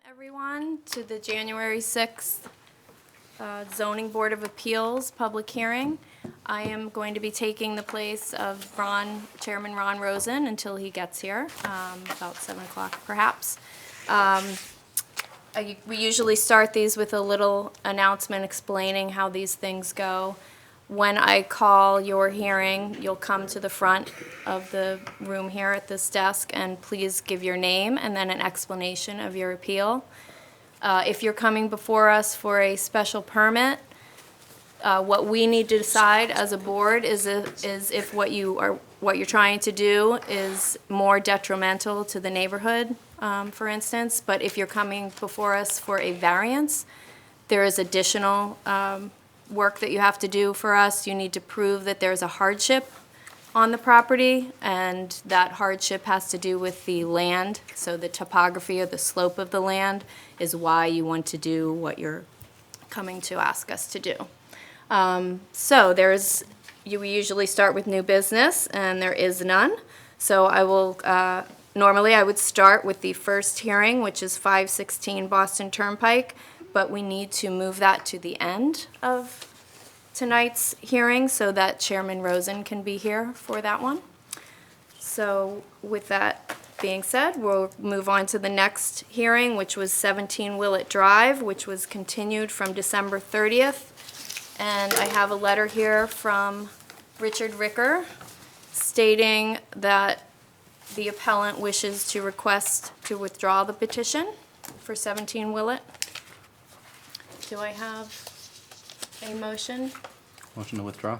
Everyone, to the January 6th Zoning Board of Appeals public hearing. I am going to be taking the place of Chairman Ron Rosen until he gets here, about 7 o'clock perhaps. We usually start these with a little announcement explaining how these things go. When I call your hearing, you'll come to the front of the room here at this desk, and please give your name and then an explanation of your appeal. If you're coming before us for a special permit, what we need to decide as a board is if what you're trying to do is more detrimental to the neighborhood, for instance. But if you're coming before us for a variance, there is additional work that you have to do for us. You need to prove that there's a hardship on the property, and that hardship has to do with the land. So the topography or the slope of the land is why you want to do what you're coming to ask us to do. We usually start with new business, and there is none. So I will, normally I would start with the first hearing, which is 516 Boston Turnpike, but we need to move that to the end of tonight's hearing so that Chairman Rosen can be here for that one. So with that being said, we'll move on to the next hearing, which was 17 Willett Drive, which was continued from December 30th. And I have a letter here from Richard Ricker stating that the appellant wishes to request to withdraw the petition for 17 Willett. Do I have a motion? Motion to withdraw.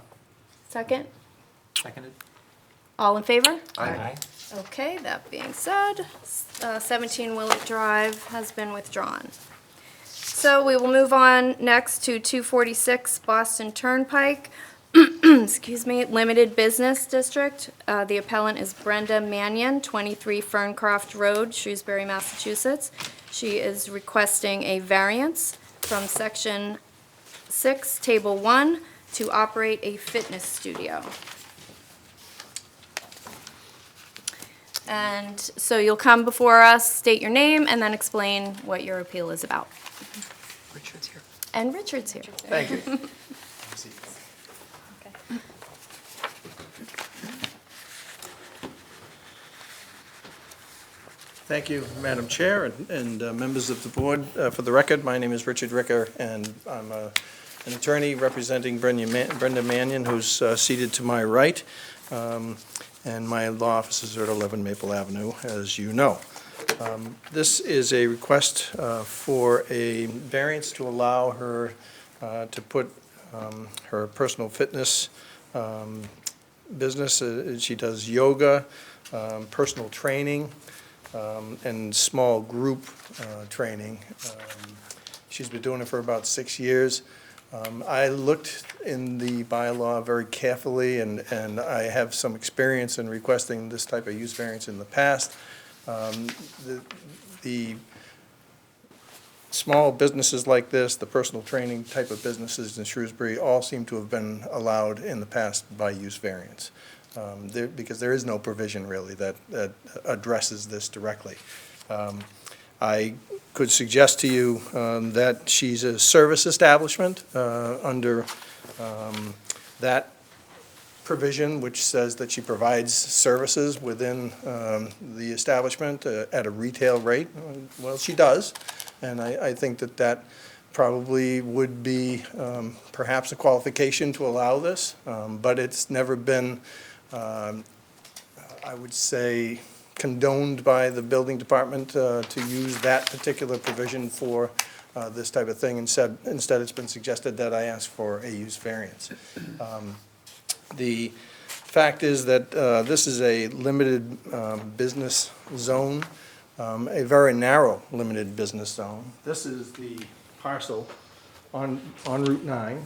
Second? Seconded. All in favor? Aye. Okay, that being said, 17 Willett Drive has been withdrawn. So we will move on next to 246 Boston Turnpike, excuse me, Limited Business District. The appellant is Brenda Mannion, 23 Ferncroft Road, Shrewsbury, Massachusetts. She is requesting a variance from Section 6, Table 1, to operate a fitness studio. And so you'll come before us, state your name, and then explain what your appeal is about. Richard's here. And Richard's here. Thank you. Thank you, Madam Chair and members of the board. For the record, my name is Richard Ricker, and I'm an attorney representing Brenda Mannion, who's seated to my right, and my law offices are at 11 Maple Avenue, as you know. This is a request for a variance to allow her to put her personal fitness business. She does yoga, personal training, and small group training. She's been doing it for about 6 years. I looked in the bylaw very carefully, and I have some experience in requesting this type of use variance in the past. The small businesses like this, the personal training type of businesses in Shrewsbury, all seem to have been allowed in the past by use variance. Because there is no provision really that addresses this directly. I could suggest to you that she's a service establishment under that provision, which says that she provides services within the establishment at a retail rate. Well, she does, and I think that probably would be perhaps a qualification to allow this, but it's never been I would say, condoned by the building department to use that particular provision for this type of thing. Instead, it's been suggested that I ask for a use variance. The fact is that this is a limited business zone, a very narrow limited business zone. This is the parcel on Route 9.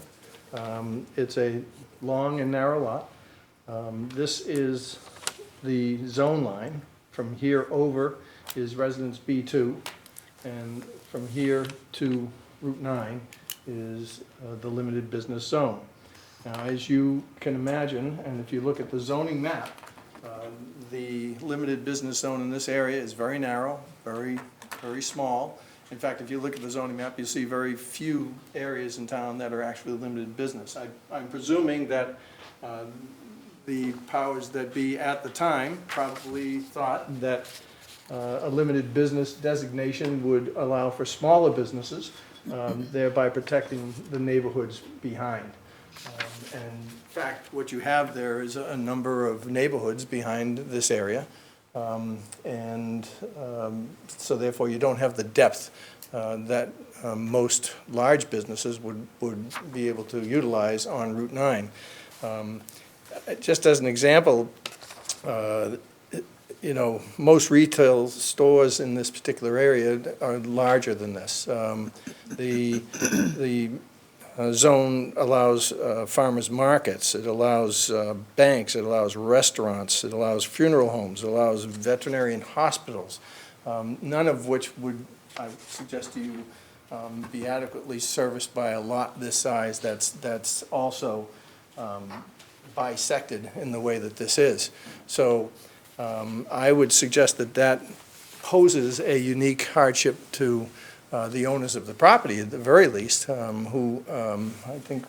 It's a long and narrow lot. This is the zone line. From here over is Residence B2, and from here to Route 9 is the limited business zone. Now, as you can imagine, and if you look at the zoning map, the limited business zone in this area is very narrow, very small, In fact, if you look at the zoning map, you'll see very few areas in town that are actually limited business. I'm presuming that the powers that be at the time probably thought that a limited business designation would allow for smaller businesses, thereby protecting the neighborhoods behind. And in fact, what you have there is a number of neighborhoods behind this area. So therefore, you don't have the depth that most large businesses would be able to utilize on Route 9. Just as an example, you know, most retail stores in this particular area are larger than this. The zone allows farmers markets, it allows banks, it allows restaurants, it allows funeral homes, it allows veterinarian hospitals, none of which would, I would suggest to you, be adequately serviced by a lot this size that's also bisected in the way that this is. So I would suggest that poses a unique hardship to the owners of the property, at the very least, who I think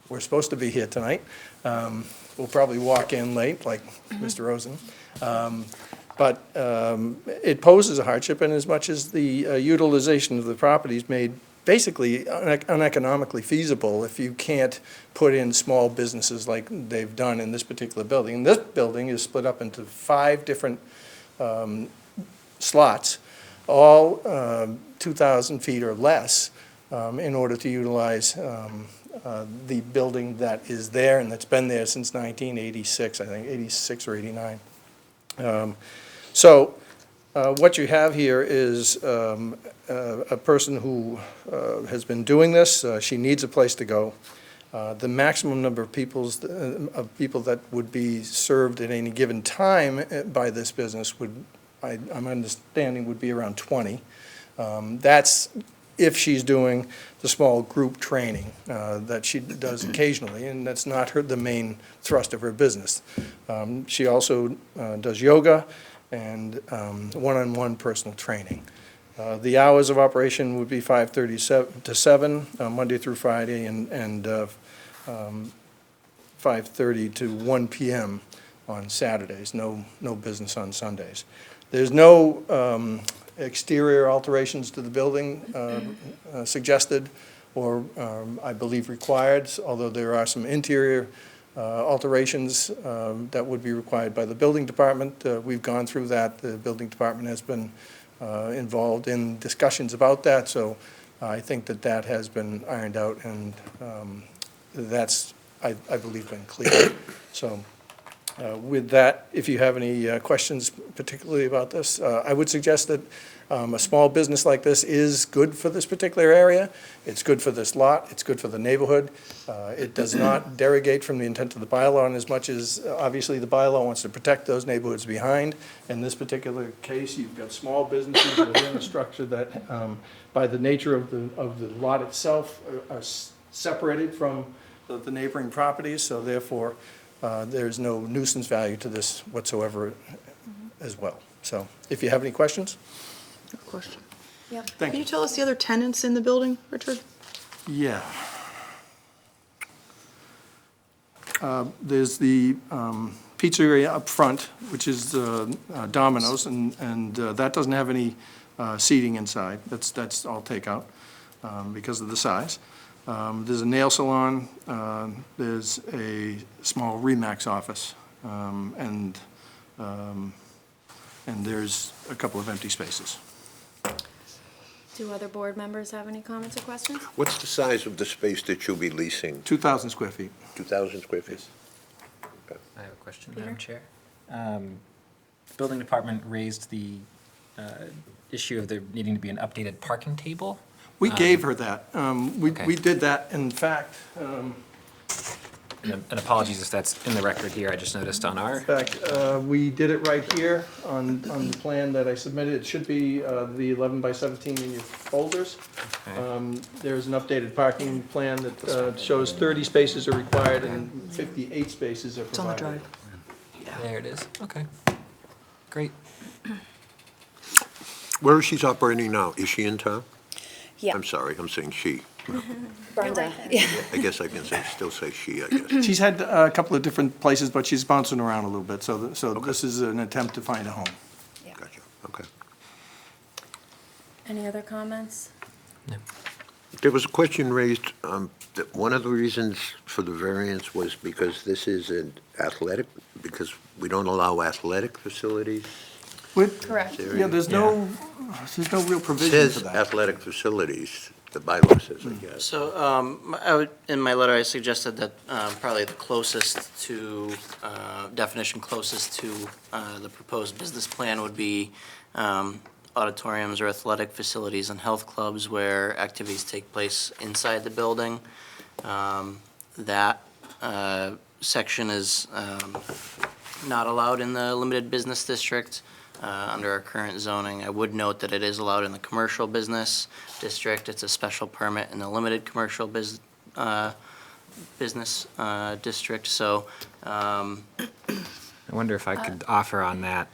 we're supposed to be here tonight. We'll probably walk in late, like Mr. Rosen. But it poses a hardship, and as much as the utilization of the property is made basically uneconomically feasible if you can't put in small businesses like they've done in this particular building. And this building is split up into 5 different slots, all 2,000 feet or less, in order to utilize the building that is there and that's been there since 1986, I think, 86 or 89. So what you have here is a person who has been doing this. She needs a place to go. The maximum number of people that would be served at any given time by this business would, I'm understanding, would be around 20. That's if she's doing the small group training that she does occasionally, and that's not the main thrust of her business. She also does yoga and one-on-one personal training. The hours of operation would be 5:30 to 7, Monday through Friday, and 5:30 to 1 p.m. on Saturdays. No business on Sundays. There's no exterior alterations to the building suggested or I believe required, although there are some interior alterations that would be required by the building department. We've gone through that. The building department has been involved in discussions about that, so I think that has been ironed out, and that's, I believe, been clear. So with that, if you have any questions particularly about this, I would suggest that a small business like this is good for this particular area. It's good for this lot. It's good for the neighborhood. It does not derogate from the intent of the bylaw in as much as, obviously, the bylaw wants to protect those neighborhoods behind. In this particular case, you've got small businesses within a structure that, by the nature of the lot itself, are separated from the neighboring properties, so therefore, there's no nuisance value to this whatsoever as well. So if you have any questions? Question. Yep. Thank Can you. you tell us the other tenants in the building, Richard? Yeah. There's the pizzeria up front, which is Domino's, and that doesn't have any seating inside. That's all takeout because of the size. There's a nail salon, there's a small Remax office, and there's a couple of empty spaces. Do other board members have any comments or questions? What's the size of the space that you'll be leasing? 2,000 square feet. 2,000 square feet? I have a question, Peter? Madam Chair. Building department raised the issue of there needing to be an updated parking table. We gave her that. We Okay. did that, in fact, And apologies if that's in the record here, I just noticed on our, in fact, we did it right here on the plan that I submitted. It should be the 11 by 17 in your folders. okay. There's an updated parking plan that shows 30 spaces are required and 58 spaces are It's on the provided. drive. There it is, okay. Great. Where is she operating now? Is she in town? Yeah. I'm sorry, I'm saying she. Brenda, yeah. I guess I can still say she, I guess. She's had a couple of different places, but she's bouncing around a little bit, so this is an attempt to find a home. Gotcha, okay. Any other comments? There was a question raised, that one of the reasons for the variance was because this is an athletic, because we don't allow athletic facilities. Correct. Yeah, there's no real It provision for says that. athletic facilities, the bylaw says, I guess. So, I would, in my letter, I suggested that probably the closest to, definition closest to the proposed business plan would be auditoriums or athletic facilities and health clubs where activities take place inside the building. That section is not allowed in the limited business district under our current zoning. I would note that it is allowed in the commercial business district. It's a special permit in the limited commercial business district, so. I wonder if I could offer on that.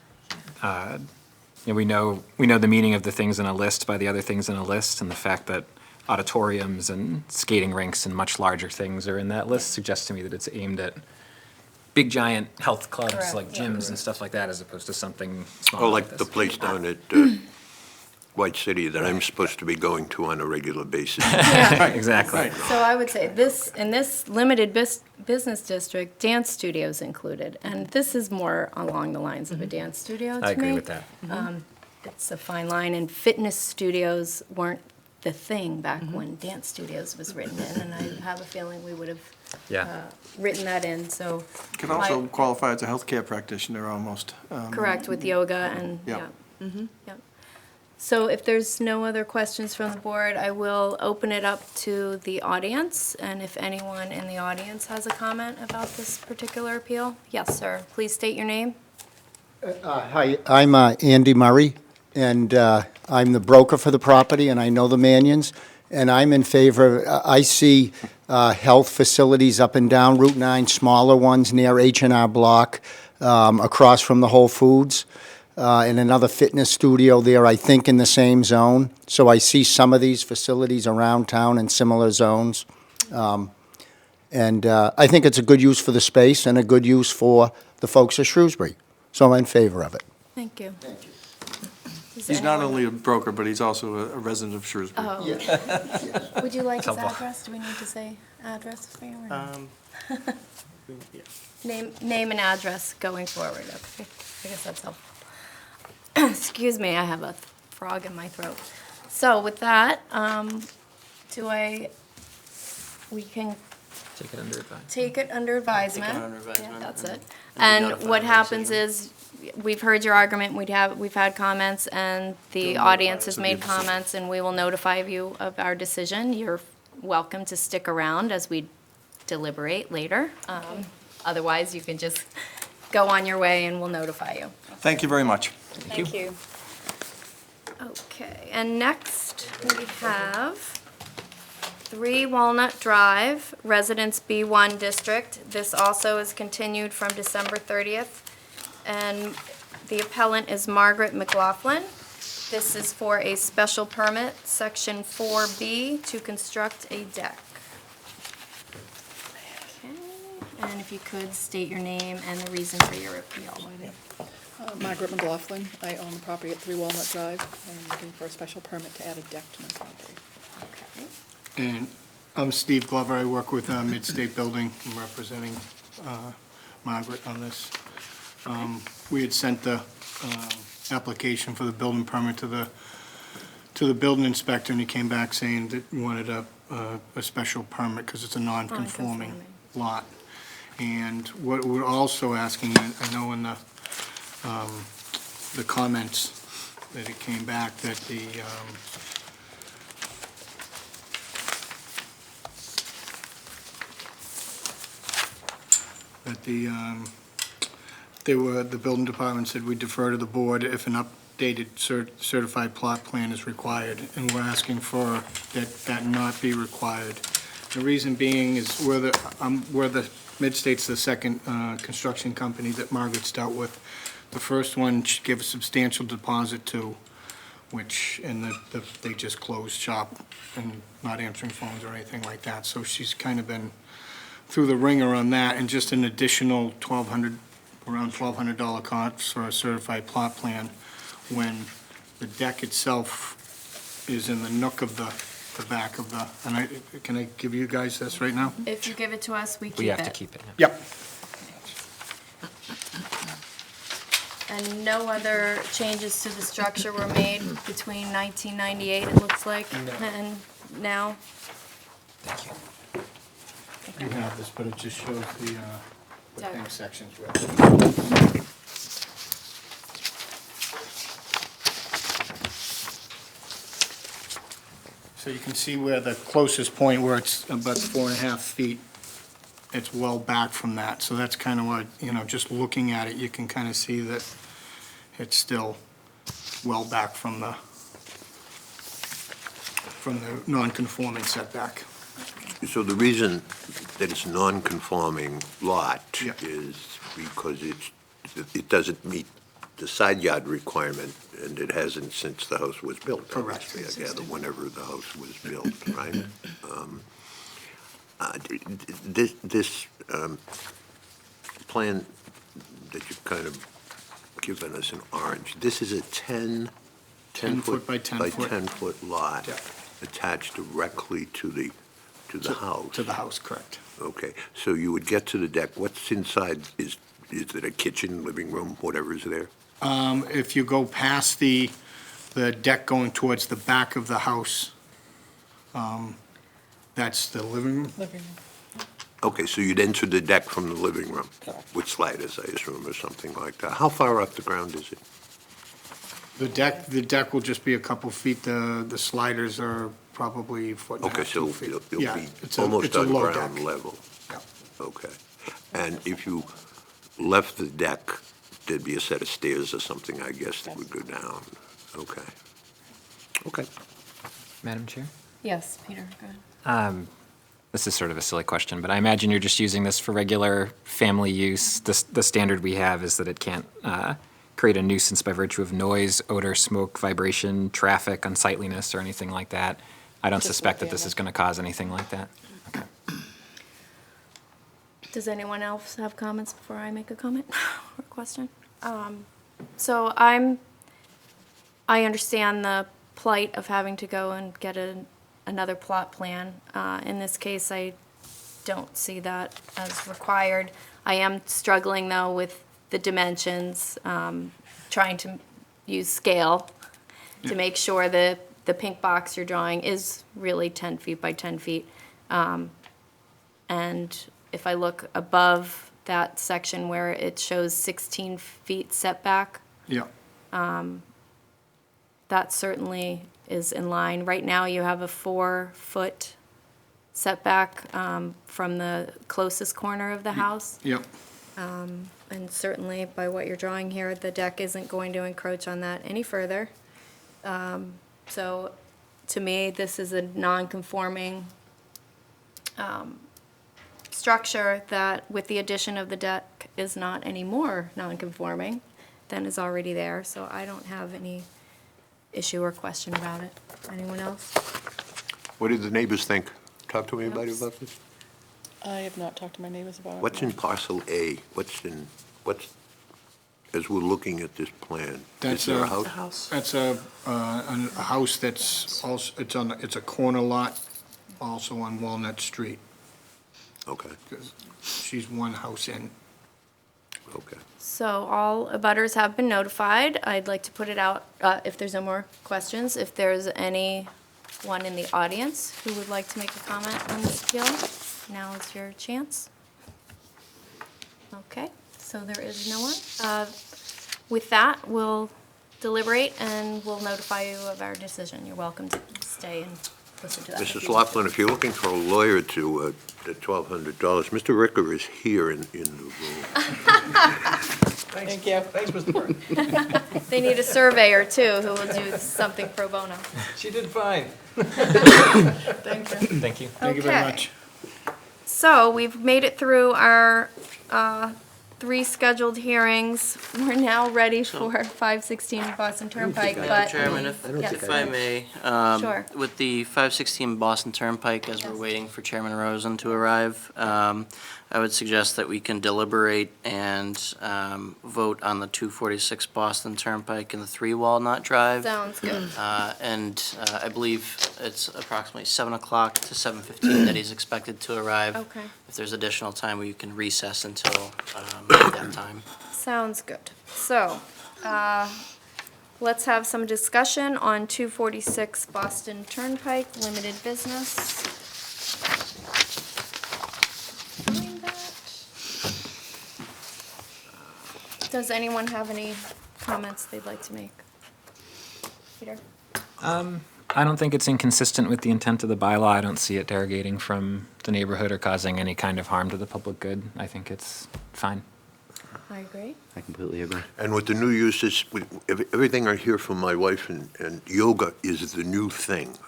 You know, we know the meaning of the things in a list by the other things in a list, and the fact that auditoriums and skating rinks and much larger things are in that list suggests to me that it's aimed at big, giant health clubs Correct, like yeah. gyms and stuff like that, as opposed to something small Oh, like like the this. place down at White City that I'm supposed to be going to on a regular basis. Exactly. So I would say this, in this limited business district, dance studios included, and this is more along the lines of a dance studio to me. I agree with that. It's a fine line, and fitness studios weren't the thing back when dance studios was written in, and I have a feeling we would have Yeah. written that in, so. Can also I- qualify as a healthcare practitioner almost. Correct, with yoga and, Yeah. yeah. Yep. So if there's no other questions from the board, I will open it up to the audience, and if anyone in the audience has a comment about this particular appeal? Yes, sir. Please state your name. Hi, I'm Andy Murray, and I'm the broker for the property, and I know the Manions, and I'm in favor, I see health facilities up and down Route 9, smaller ones near H&R Block, across from the Whole Foods, and another fitness studio there, I think, in the same zone. So I see some of these facilities around town in similar zones. And I think it's a good use for the space and a good use for the folks of Shrewsbury. So I'm in favor of it. Thank you. He's not only a broker, but he's also a resident of Shrewsbury. Oh. Would you like his Helpful. address? Do we need to say address for you? or no? Yeah. Name and address going forward, okay. I guess that's helpful. Excuse me, I have a frog in my throat. So with that, we can Take it under advisement. take it under advisement. under advisement Yeah, that's and- it. and And notify what the happens decision. is, we've heard your argument, we've had comments, and the audience has of made your decision. comments, and we will notify you of our decision. You're welcome to stick around as we deliberate later. Otherwise, you can just go on your way and we'll notify you. Thank you very much. Thank you. Okay, and next we have 3 Walnut Drive, Residence B1 District. This also is continued from December 30th. And the appellant is Margaret McLaughlin. This is for a special permit, Section 4B, to construct a deck. Okay, and if you could state your name and the reason for your appeal. Margaret McLaughlin. I own the property at 3 Walnut Drive. I'm looking for a special permit to add a deck to my property. Okay. And I'm Steve Glover. I work with Midstate Building. I'm representing Margaret on this. We had sent the application for the building permit to the building inspector, and he came back saying that he wanted a special permit because it's a non-conforming lot. And what we're also asking, I know in the comments that it came back, that the the building department said we defer to the board if an updated certified plot plan is required, and we're asking for that not be required. The reason being is we're the Midstate's the second construction company that Margaret's dealt with. The first one she gave a substantial deposit to, which, and they just closed shop and not answering phones or anything like that. So she's kind of been through the ringer on that, and just an additional around $1,200 cost for a certified plot plan when the deck itself is in the nook of the back of the, and can I give you guys this right now? If you give it to us, we keep it. We have to keep it. Yep. And no other changes to the structure were made between 1998, it looks like, and now? Thank you. You have this, but it just shows the Deck. bank sections. So you can see where the closest point, where it's about 4.5 feet, it's well back from that. So that's kind of what, just looking at it, you can kind of see that it's still well back from the non-conforming setback. So the reason that it's non-conforming lot Yeah. is because it doesn't meet the side yard requirement, and it hasn't since the house was built. Correct. Obviously, I gather, whenever the house was built, right? This plan that you've kind of given us in orange, this is a 10 foot by 10 foot. 10-foot lot Yeah. attached directly to the house? To the house, correct. Okay, so you would get to the deck, what's inside, is it a kitchen, living room, whatever is there? If you go past the deck going towards the back of the house, that's the living room. Living room. Okay, so you'd enter the deck from the living room with sliders, I assume, or something like that. How far off the ground is it? The deck will just be a couple feet, the sliders are probably a foot and a Okay, half, so 2 feet. you'll Yeah, be it's a- almost it's a on low ground deck. level. Yeah. Okay. And if you left the deck, there'd be a set of stairs or something, I guess, that would go down. Okay. Okay. Madam Chair? Yes, Peter, go ahead. This is sort of a silly question, but I imagine you're just using this for regular family use. The standard we have is that it can't create a nuisance by virtue of noise, odor, smoke, vibration, traffic, unsightliness, or anything like that. I don't Just suspect for that this is family. going to cause anything like that. Okay. Does anyone else have comments before I make a comment or question? So I understand the plight of having to go and get another plot plan. In this case, I don't see that as required. I am struggling, though, with the dimensions, trying to use scale to make sure that the pink box you're drawing is really 10 feet by 10 feet. And if I look above that section where it shows 16 feet setback, Yeah, that certainly is in line. Right now, you have a 4-foot setback from the closest corner of the house. yep. And certainly by what you're drawing here, the deck isn't going to encroach on that any further. So to me, this is a non-conforming structure that, with the addition of the deck, is not any more non-conforming than is already there. So I don't have any issue or question about it. Anyone else? What did the neighbors think? Talk to anybody Oops. about this? I have not talked to my neighbors about it. What's in parcel A? As we're looking at this plan, is That's there a a- house? That's a house that's also, it's a corner lot, also on Walnut Street. Okay, 'Cause she's one house in. okay. So all abutters have been notified. I'd like to put it out, if there's no more questions, if there's anyone in the audience who would like to make a comment on this appeal, now is your chance. Okay, so there is no one. With that, we'll deliberate and we'll notify you of our decision. You're welcome to stay and listen to that. if Mrs. you want. Laughlin, if you're looking for a lawyer to, the $1,200, Mr. Ricker is here in the room. Thank you. Thanks, Mr. Burke. They need a surveyor too, who will do something pro bono. She did fine. Thank you. Thank you. Thank you very Okay. much. So we've made it through our 3 scheduled hearings. We're now ready for 516 Boston Turnpike, Madam but. Chairman, Yes. if I may, Sure. with the 516 Boston Turnpike, as we're Yes. waiting for Chairman Rosen to arrive, I would suggest that we can deliberate and vote on the 246 Boston Turnpike and the 3 Walnut Drive. Sounds good. And I believe it's approximately 7 o'clock to 7:15 that he's expected to arrive. Okay. If there's additional time, we can recess until that time. Sounds good. So, let's have some discussion on 246 Boston Turnpike, limited business. Find that. Does anyone have any comments they'd like to make? Peter? I don't think it's inconsistent with the intent of the bylaw. I don't see it derogating from the neighborhood or causing any kind of harm to the public good. I think it's fine. I agree. I completely agree. And with the new uses, everything I hear from my wife and yoga is the new thing.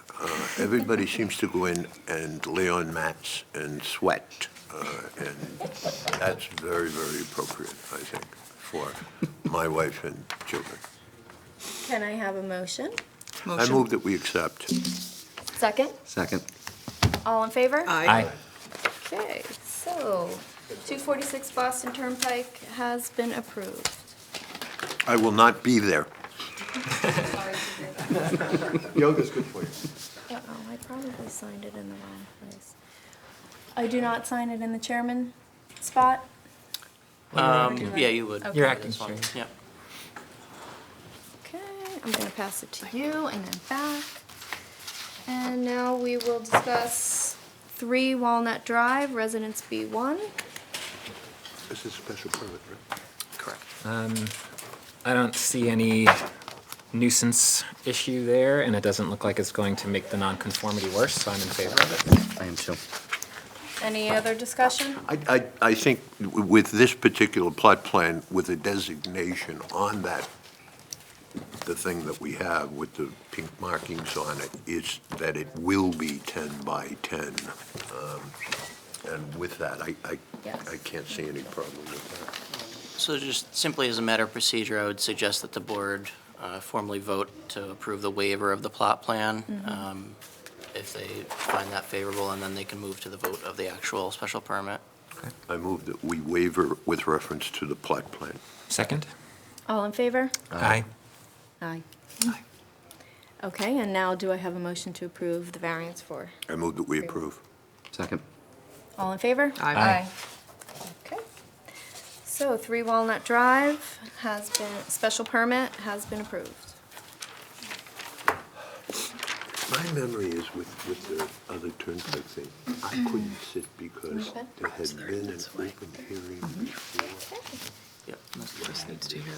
Everybody seems to go in and lay on mats and sweat. And that's very, very appropriate, I think, for my wife and children. Can I have a motion? I move that we accept. Second? Second. All in favor? Aye. Okay, so 246 Boston Turnpike has been approved. I will not be there. Yoga's good for you. Uh-oh, I probably signed it in the wrong place. I do not sign it in the chairman spot? Yeah, you would. Okay. You're for acting this one. chair. Yep. Okay, I'm gonna pass it to you and then back. And now we will discuss 3 Walnut Drive, Residence B1. This is a special permit, right? Correct. I don't see any nuisance issue there, and it doesn't look like it's going to make the nonconformity worse, so I'm in favor of it. I am too. Any other discussion? I think with this particular plot plan, with a designation on that, the thing that we have with the pink markings on it, is that it will be 10 by 10. And with that, I Yes. can't see any problem with that. So just simply as a matter of procedure, I would suggest that the board formally vote to approve the waiver of the plot plan, if they find that favorable, and then they can move to the vote of the actual special permit. I move that we waiver with reference to the plot plan. Second? All in favor? Aye. Aye. Okay, and now do I have a motion to approve the variance for? I move that we approve. Second. All in favor? Aye. Okay. So 3 Walnut Drive has been, special permit has been approved. My memory is with the other turnpike thing, I couldn't sit because there had been an open hearing before. Yep.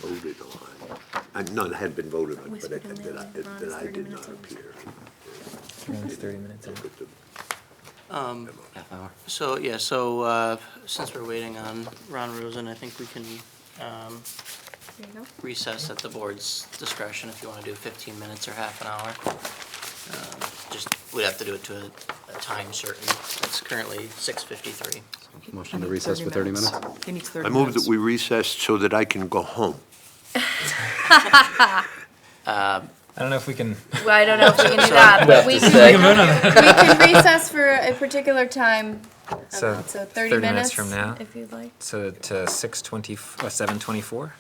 Voted on. No, it had been voted on, but Whispered that in there, I Ron's 30 did minutes not over. appear. Runs 30 minutes in. Look at the Half hour. So, since we're waiting on Ron Rosen, I think we can There you go. recess at the board's discretion if you want to do 15 minutes or half an hour. We'd have to do it to a time certain. It's currently 6:53. Motion to recess for 30 minutes? He needs 30 I minutes. move that we recess so that I can go home. I don't know if we can. Well, I don't know if we can do that, but we can recess for a particular time. So, So 30 minutes from now. if you'd like. So to 7:24?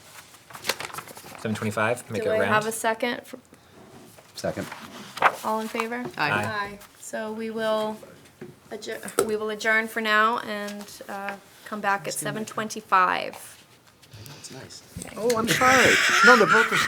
7:25, make it Do I have a round. second? Second. All in favor? Aye. So we will adjourn for now and come back at 7:25. That's nice. Oh, I'm sorry. No, the vote was.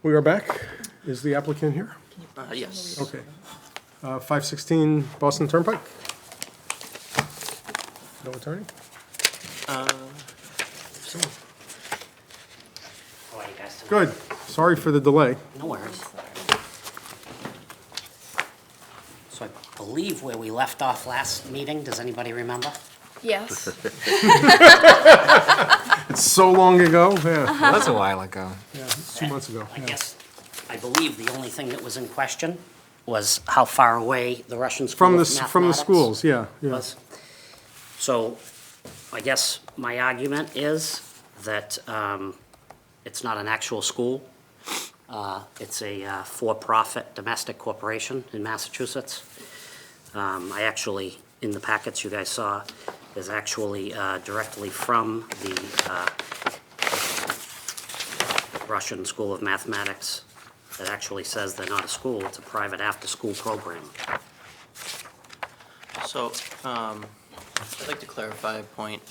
We are back. Is the applicant here? Yes. Okay. 516 Boston Turnpike? No attorney? Good. Sorry for the delay. No worries. So I believe where we left off last meeting, does anybody remember? Yes. It's so long ago, yeah. That was a while ago. Yeah, it's 2 months ago. I yeah. guess, I believe the only thing that was in question was how far away the Russian School From of the, Mathematics from the schools, yeah, yeah. was. So I guess my argument is that it's not an actual school. It's a for-profit domestic corporation in Massachusetts. I actually, in the packets you guys saw, is actually directly from the Russian School of Mathematics. It actually says they're not a school, it's a private after-school program. So, I'd like to clarify a point.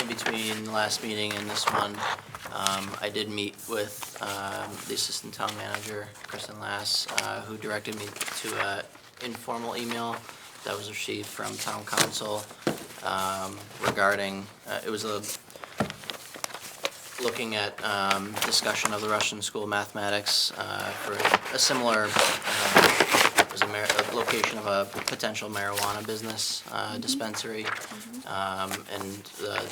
In between the last meeting and this one, I did meet with the Assistant Town Manager, Kristen Lass, who directed me to an informal email that was received from Town Council regarding, it was looking at discussion of the Russian School of Mathematics for a similar, it was a location of a potential marijuana business dispensary. And the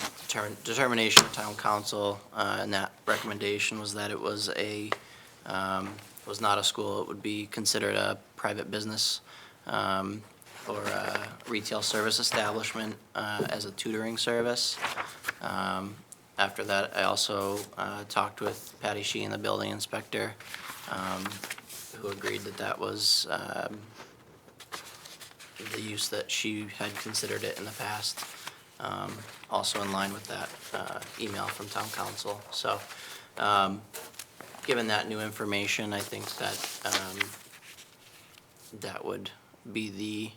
determination of Town Council and that recommendation was that it was was not a school. It would be considered a private business or a retail service establishment as a tutoring service. After that, I also talked with Patty Sheehan, the building inspector, who agreed that that was the use that she had considered it in the past, also in line with that email from Town Council. So, given that new information, I think that that would be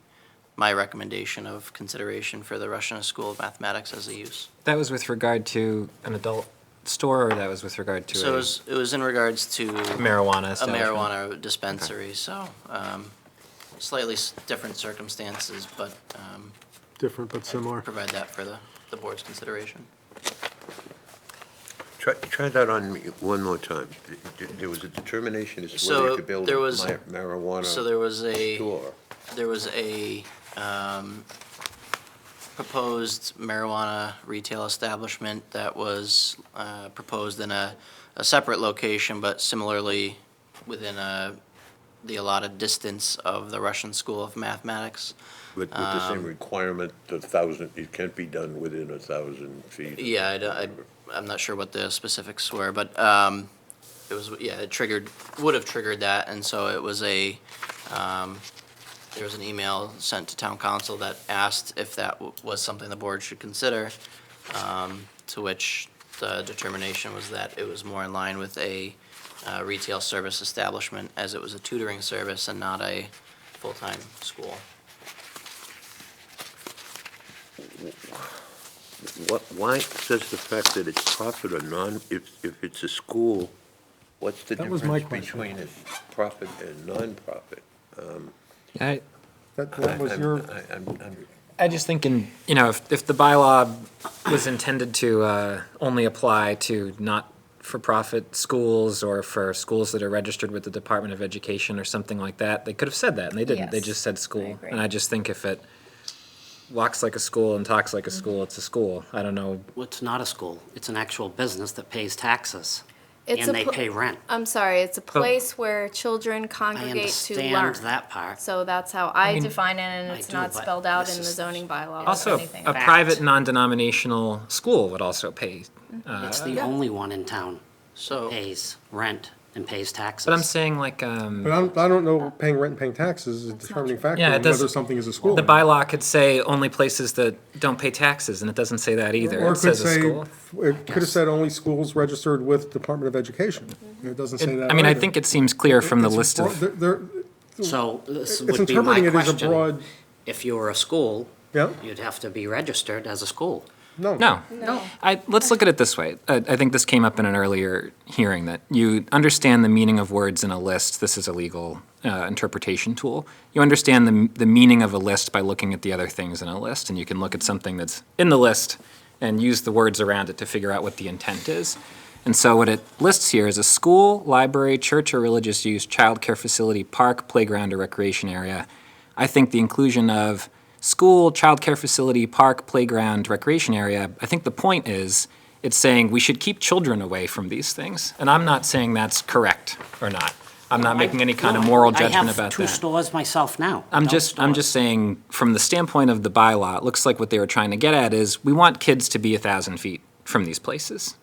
my recommendation of consideration for the Russian School of Mathematics as a use. That was with regard to an adult store, or that was with regard to So it was in regards to marijuana a establishment? marijuana dispensary, so slightly different circumstances, but Different but similar. provide that for the board's consideration. Try that on me one more time. There was a determination as to So whether to build a there was- marijuana So there was store. a proposed marijuana retail establishment that was proposed in a separate location, but similarly within the allotted distance of the Russian School of Mathematics. With the same requirement, it can't be done within 1,000 feet. Yeah, I'm not sure what the specifics were, but it was, yeah, would have triggered that, and so it was there was an email sent to Town Council that asked if that was something the board should consider, to which the determination was that it was more in line with a retail service establishment, as it was a tutoring service and not a full-time school. Why does the fact that it's profit or if it's a school, what's the That was my difference question. between a profit and non-profit? That was your, I just think if the bylaw was intended to only apply to not-for-profit schools or for schools that are registered with the Department of Education or something like that, they could have said that, and they didn't. They Yes, just said I school. agree. And I just think if it walks like a school and talks like a school, it's a school. I don't know. Well, it's not a school, it's an actual business that pays taxes, It's and a they pl- pay rent. I'm sorry, it's a place where children I congregate to learn. understand that part. So that's how I mean, define it, and I it's do, not but spelled out this in the is- zoning bylaw. Also, anything. a Fact. private, non-denominational school would also pay. It's the only one in town So, that pays rent and pays taxes. But I'm saying like, but I don't know, paying rent and paying taxes is a determining factor Yeah, it in does- whether something is a school. the bylaw could say only places that don't pay taxes, and it doesn't say that either. Or It it could says a say, school. it could have said only schools registered with Department of Education. It doesn't say that I mean, I either. think it seems clear from the It's list broad- of, they're- So this It's would be my interpreting it as a question. broad, If you were a school, yeah, you'd have to be registered as a school. No. No. No. Let's look at it this way. I think this came up in an earlier hearing, that you understand the meaning of words in a list. This is a legal interpretation tool. You understand the meaning of a list by looking at the other things in a list, and you can look at something that's in the list and use the words around it to figure out what the intent is. And so what it lists here is a school, library, church or religious use, childcare facility, park, playground, or recreation area. I think the inclusion of school, childcare facility, park, playground, recreation area, I think the point is, it's saying we should keep children away from these things. And I'm not saying that's correct or not. I'm not making any kind of moral judgment about I have two that. stores myself now. I'm adult just stores. saying, from the standpoint of the bylaw, it looks like what they were trying to get at is, we want kids to be 1,000 feet from these places.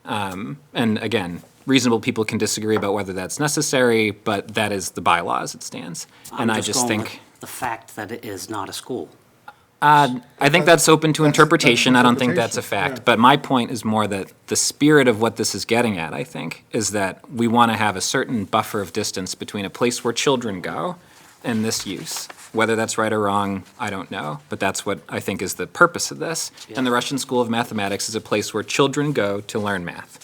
And again, reasonable people can disagree about whether that's necessary, but that is the bylaw as it stands. And I just going with think, the fact that it is not a school. I think that's open to That's interpretation. I don't think that's a interpretation, fact. yeah. But my point is more that the spirit of what this is getting at, I think, is that we want to have a certain buffer of distance between a place where children go and this use. Whether that's right or wrong, I don't know, but that's what I think is the purpose of this. And the Russian School of Mathematics is a place where children go to learn math.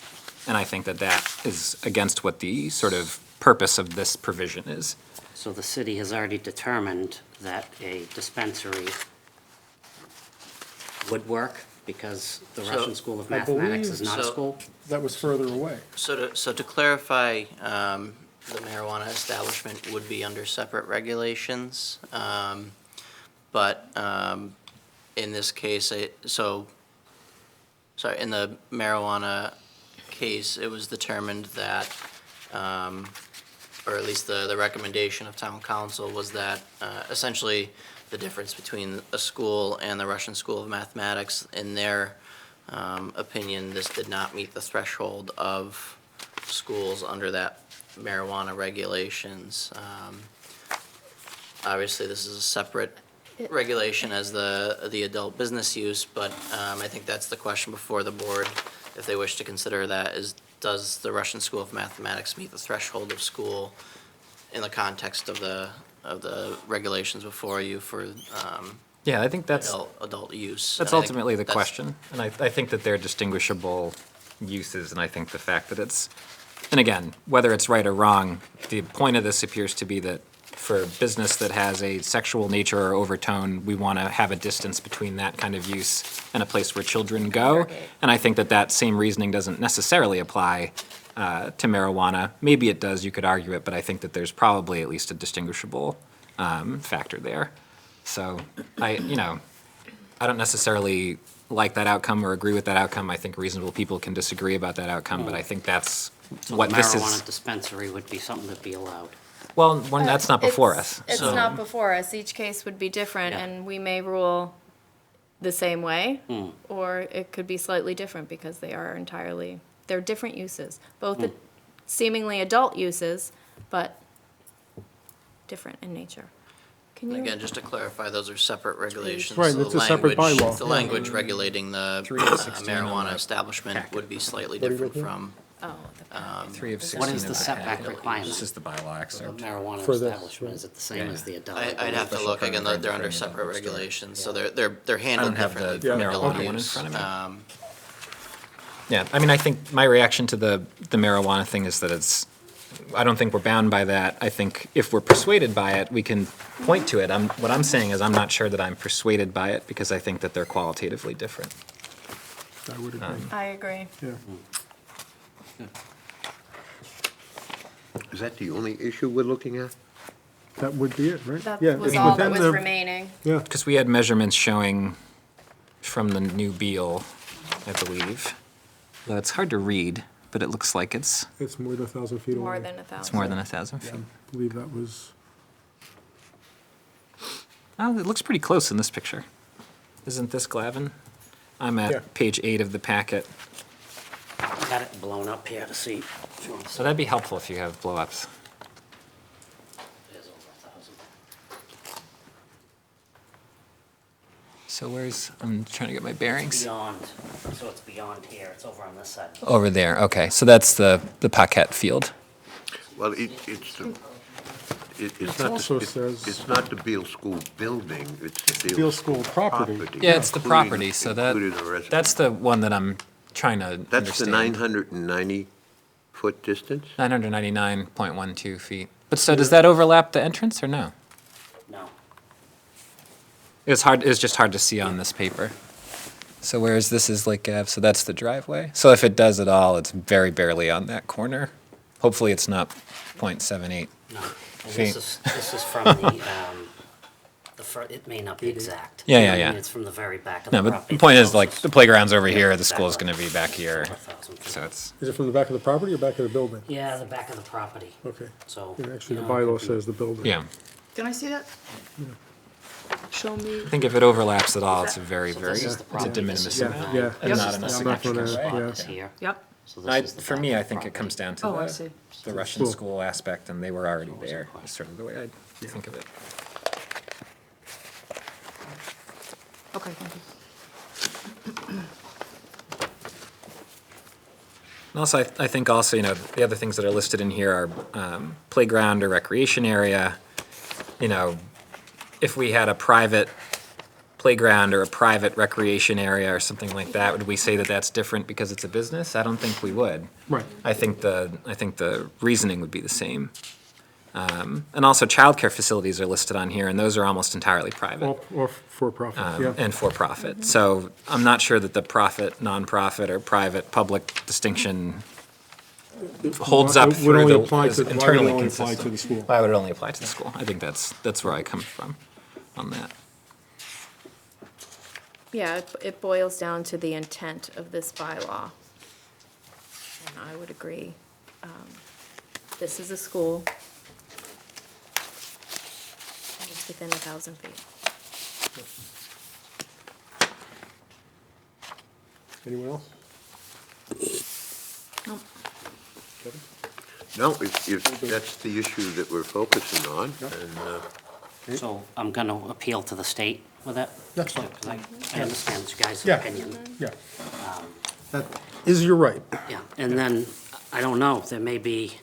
And I think that that is against what the sort of purpose of this provision is. So the city has already determined that a dispensary would work because the So- Russian School of I Mathematics is believe not a so. school? That was further away. So to clarify, the marijuana establishment would be under separate regulations. But in this case, in the marijuana case, it was determined that, or at least the recommendation of town council was that essentially the difference between a school and the Russian School of Mathematics, in their opinion, this did not meet the threshold of schools under that marijuana regulations. Obviously, this is a separate regulation as the adult business use, but I think that's the question before the board, if they wish to consider that, is does the Russian School of Mathematics meet the threshold of school in the context of the regulations before you for Yeah, I think that's, adult use? that's And I think ultimately the that's- question. And I think that they're distinguishable uses, and I think the fact that it's, and again, whether it's right or wrong, the point of this appears to be that for business that has a sexual nature or overtone, we want to have a distance between that kind of use and a place where children go. And I think that that same reasoning doesn't necessarily apply to marijuana. Maybe it does, you could argue it, but I think that there's probably at least a distinguishable factor there. So I don't necessarily like that outcome or agree with that outcome. I think reasonable people can disagree about that outcome, but I think that's So what the this marijuana is. dispensary would be something that'd be allowed. Well, one, that's not before us. It's so- not before us. Each case would be different, Yeah. and we may rule the same way, or it could be slightly different because they're different uses. Both seemingly adult uses, but different in nature. Can you? Again, just to clarify, those are separate regulations. Right, so the it's a separate language- bylaw. The language regulating the 3 of 16 on marijuana the establishment would be slightly What do you different think? from, Oh, the 3 of 16 What is of the setback packet. requirement? This is the bylaw The excerpt. marijuana For this, establishment, right. is it the same as the adult? I'd have to look, again, they're under separate regulations, so they're handled I don't have the differently from Yeah, adult okay. one in use. front of me. Yeah, I mean, I think my reaction to the marijuana thing is that it's, I don't think we're bound by that. I think if we're persuaded by it, we can point to it. What I'm saying is I'm not sure that I'm persuaded by it because I think that they're qualitatively different. I would agree. I agree. Yeah. Is that the only issue we're looking at? That would be it, right? That Yeah, was it's all that within was the- remaining. Yeah, Because we had measurements showing from the new Beal, I believe. Though it's hard to read, but it looks like it's it's more than 1,000 feet away. More than 1,000. more than 1,000 feet. I believe that was, Oh, it looks pretty close in this picture. Isn't this Glavin? I'm Yeah. at page 8 of the packet. Got it blown up here to see. If you want to see. So that'd be helpful if you have blow-ups. There's over 1,000. So where's, I'm trying to get my bearings. Beyond, so it's beyond here, it's over on this side. Over there, okay. So that's the Paquette field. Well, it's It not, also the- says- it's not the Beal School building, it's the Beal Beal School School property. property. Yeah, it's the including- property, so that, including the residence. that's the one that I'm trying to understand. That's the 990-foot distance? 999.12 feet. But so does that overlap the entrance or no? No. It's just hard to see on this paper. So whereas this is Lake Ave, so that's the driveway. So if it does at all, it's very barely on that corner. Hopefully it's not .78. No. And Feet. this is from the it may not be exact. Yeah, I yeah, mean, yeah. It's from the very back of No, the but property. the point is like closest. the playground's over here, the Exactly. school's gonna be back here. 4,000 feet. So it's, Is it from the back of the property or back of the building? Yeah, the back of the property, Okay. so. And actually, the you know, it bylaw could be- says the building. yeah. Can I see that? Show me. I think if it overlaps at all, it's a very, So very, this is it's the a property, de this minimis is the amount. Yeah, And yeah. not in a I'm not significant gonna- way. Spot yeah. is here. Yep. So this I, is the for back me, of I the think it property. comes down to Oh, I see. the Russian School. school aspect, and they were already there, is sort of the way I think of it. Okay, thank you. And also, I think also, the other things that are listed in here are playground or recreation area. If we had a private playground or a private recreation area or something like that, would we say that that's different because it's a business? I don't think we would. Right. I think the reasoning would be the same. And also, childcare facilities are listed on here, and those are almost entirely private. Or for-profit, yeah. And for-profit. So I'm not sure that the profit, nonprofit, or private-public distinction holds up It would through only the, apply is to- why would it internally only apply consistent. to the school? Why would it only apply to the school? I think that's where I come from on that. Yeah, it boils down to the intent of this bylaw. And I would agree. This is a school. And it's within 1,000 feet. Anyone else? Nope. No, if that's the issue that we're focusing on, and, So I'm gonna appeal to the state with it. That's fine. 'Cause I understand you guys' Yeah. opinion. Yeah. That is your right. Yeah, and then, I don't know, there may be,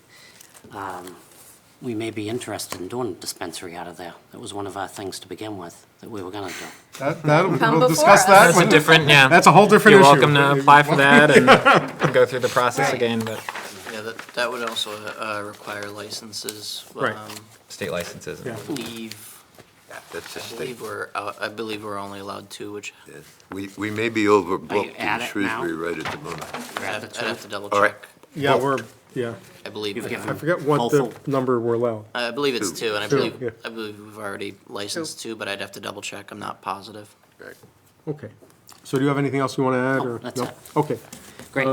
we may be interested in doing a dispensary out of there. That was one of our things to begin with, that we were gonna do. We'll before discuss us. that. That's a when- different, yeah. That's a whole different You're issue. welcome to apply for that and go through the process again, but Yeah, that would also require licenses. Right. state licenses. Yeah. I believe, that's a I state. believe we're only allowed two, which We may be overbooked at in it now? Shrewsbury right at the moment. We're at the I'd two. have to double All right. check. Yeah, yeah. I believe, You've given I forget what the both number we're allowed. I believe it's two, and Two, yeah. I believe we've already licensed two, but I'd have to double check. I'm not positive. Right. Okay. So do you have anything else you want to add, No, or? that's no? it. Okay. Great.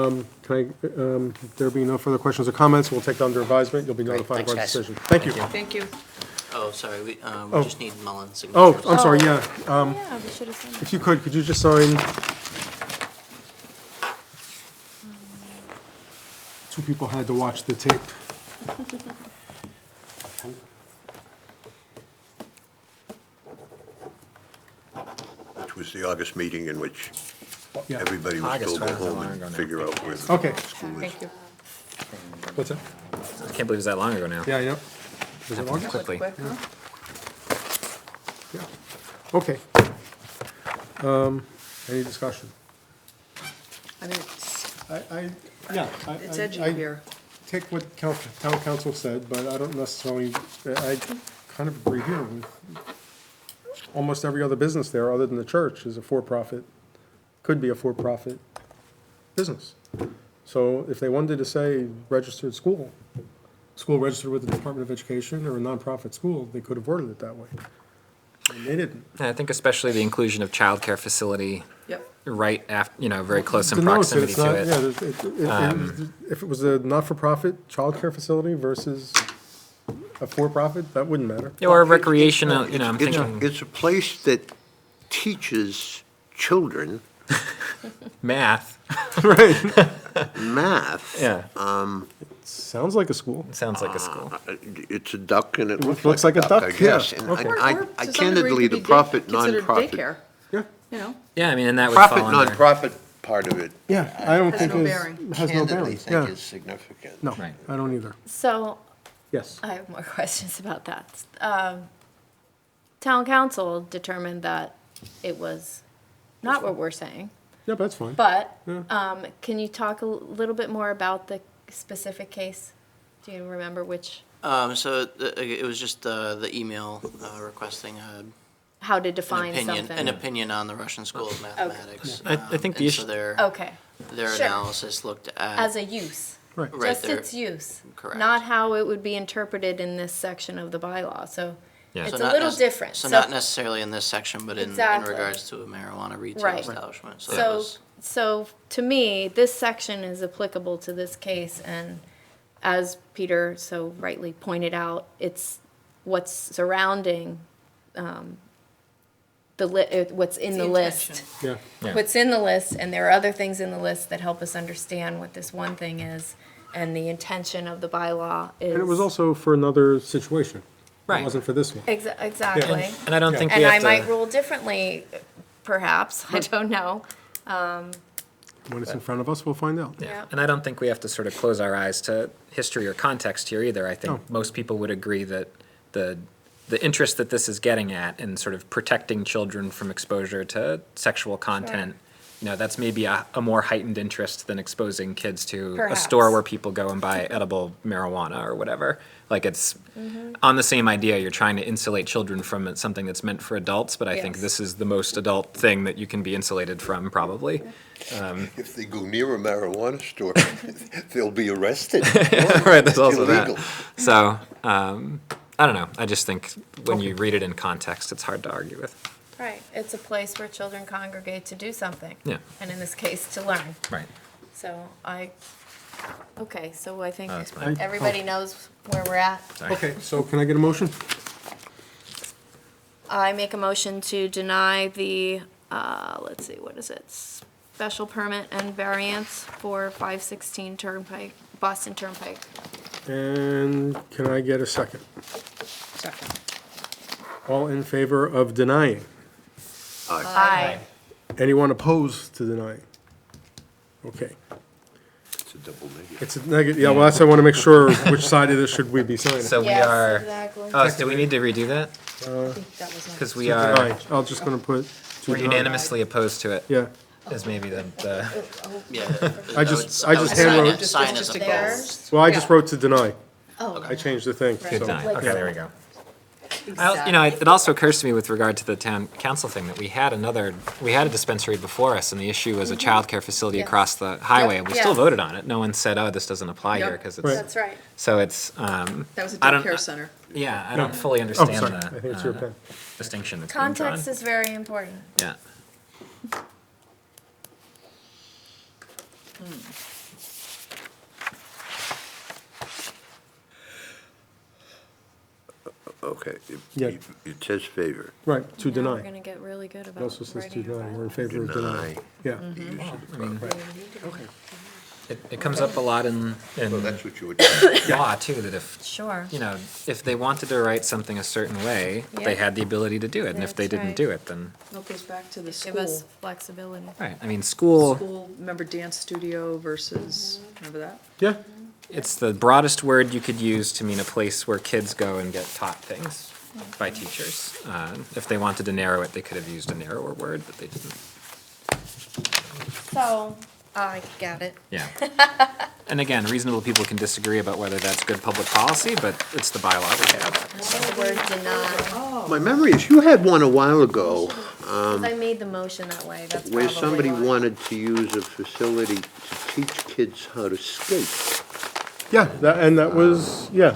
Can there be no further questions or comments, we'll take that under advisement. You'll be Great. notified of our Thanks, guys. decision. Thank you. Thank you. Oh, sorry, we Oh. just need Mullen's signature. Oh, I'm sorry, yeah. Yeah, we should have done that. If you could you just sign? Two people had to watch the tape. Which was the August meeting in which Yeah. everybody was August, told to go wow, how home long and ago now. figure out where the Okay. school is. Thank you. What's that? I can't believe it was that long ago now. Yeah, I know. Was it Happened August? quickly. Quick, huh? Yeah. Okay. Any discussion? I mean, it's edgy I here. take what town council said, but I don't necessarily, I kind of agree here. Almost every other business there, other than the church, is a for-profit, could be a for-profit business. So if they wanted to say registered school registered with the Department of Education, or a nonprofit school, they could have worded it that way. And they didn't. And I think especially the inclusion of childcare facility Yep. right after, very close in Denotes that proximity it's not- to it. yeah, if it was a not-for-profit childcare facility versus a for-profit, that wouldn't matter. Or recreational, I'm It's a- thinking It's a place that teaches children math. math. Yeah, Sounds like a school. it sounds like a school. It's a duck and it Looks looks like a duck, I yeah. guess. And Okay. Or I to some degree, candidly, it the could be profit, considered nonprofit. daycare, Yeah, you know? Yeah, I mean, and that would Profit, fall under. nonprofit part of it. yeah, I don't Has think no is, bearing. has no Candidly bearing, think yeah. is significant. No, Right. I don't either. So Yes. I have more questions about that. Town council determined that it was not what we're saying, Yeah, that's fine. but, Yeah. can you talk a little bit more about the specific case? Do you remember which, It was just the email requesting how to an define opinion, something? on the Russian School of Mathematics. I think the And issue- so their Okay, their Sure. analysis looked at. as a use, Right. Right just there. its use. Correct. Not how it would be interpreted in this section of the bylaw, so Yeah. it's So a not little nec- different. So not necessarily in this section, but in Exactly. regards to a marijuana retail Right. establishment. So that So, was, so to me, this section is applicable to this case, and as Peter so rightly pointed out, it's what's surrounding, what's in the list. Yeah. Yeah. What's in the list, and there are other things in the list that help us understand what this one thing is, and the intention of the bylaw is. And it was also for another situation. Right. It wasn't for this one. Exactly. And I don't Yeah. think we And I have might to, rule differently, perhaps, I don't know. When it's in front of us, we'll find out. Yeah. and I don't think we have to sort of close our eyes to history or context here either. I think No. most people would agree that the interest that this is getting at in sort of protecting children from exposure to sexual content, that's maybe a more heightened interest than exposing kids to a store Perhaps. where people go and buy edible marijuana or whatever. Like it's on the same idea, you're trying to insulate children from something that's meant for adults, but I think Yes. this is the most adult thing that you can be insulated from, probably. If they go near a marijuana store, they'll be arrested. Right, there's also Illegal. that. So, I don't know. I just think when you read it in context, it's hard to argue with. Right, it's a place where children congregate to do something. Yeah. And in this case, to learn. Right. So okay, so I think Oh, that's fine. everybody knows where we're at. Sorry. Okay, so can I get a motion? I make a motion to deny the, let's see, what is it? Special permit and variance for 516 Turnpike, Boston Turnpike. And can I get a second? Second. All in favor of denying? Aye. Anyone opposed to denying? Okay. It's a double negative. It's a negative, yeah, well, that's, I want to make sure which side of this should we be signing. So we Yes, are, exactly. oh, so do we need to redo that? That was my. Because we To are, deny. I'm just going to put. to we're deny. unanimously opposed to it, Yeah, is maybe the, yeah. I just handwrote- Sign as Just there. opposed. well, I just Yeah. wort to deny. Oh, I changed the thing, good so. deny. Like Okay, so. there we go. It also occurs to me with regard to the town council thing that we had a dispensary before us, and the issue was a childcare facility Mm-hmm. Yes. across the highway, and we still Yes. voted on it. No one said, oh, this doesn't apply here, Yep. because Right. it's, that's right. so it's, That was a I don't- daycare center. yeah, I don't fully Oh, understand sorry, I think it's your the pen. distinction that's being drawn. Context is very important. Yeah. Okay, Yeah. it says favor. Right, to Now we're deny. gonna get really good It about also says to writing our deny, we're in bylaw. favor of denying. Deny. Yeah, the use of the I mean, property. it comes up a lot in Well, that's what you would do. law too, that if, Sure. if they wanted to write something a certain way, they Yeah. had the ability to do it, and if they That's didn't right. do it, then, Well, it goes back to the Give us school. flexibility. right, I mean, school, School, remember dance studio versus, remember that? yeah, it's the broadest word you could use to mean a place where kids go and get taught things by teachers. If they wanted to narrow it, they could have used a narrower word, but they didn't. So, I got it. Yeah. And again, reasonable people can disagree about whether that's good public policy, but it's the bylaw we have. The word deny, My memory is, you had one a while ago, 'cause I made the motion that way, that's where probably somebody why. wanted to use a facility to teach kids how to skate. yeah, and that was, yeah,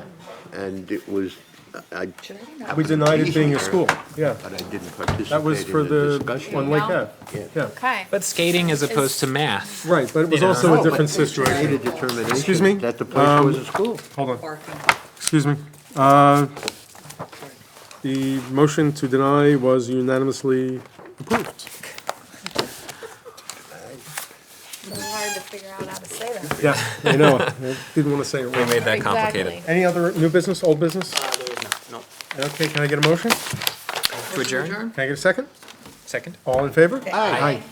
And it was, we denied it being a school, yeah. but I didn't participate That was in for the the, discussion. on Lake Yeah. Ave, yeah. Okay. But skating as opposed to math. Right, but it was You know. also a No, different but they made a situation. determination Excuse me? that the place was a school. Hold on, Parking. excuse me. The motion to deny was unanimously approved. It's hard to figure out how to say that. Yeah, I know, I didn't want to say it We wrong. made that complicated. Exactly. Any other new business, old business? There was no. Okay, can I get a motion? To adjourn? Can I get a second? Second? All in favor? Aye. Aye.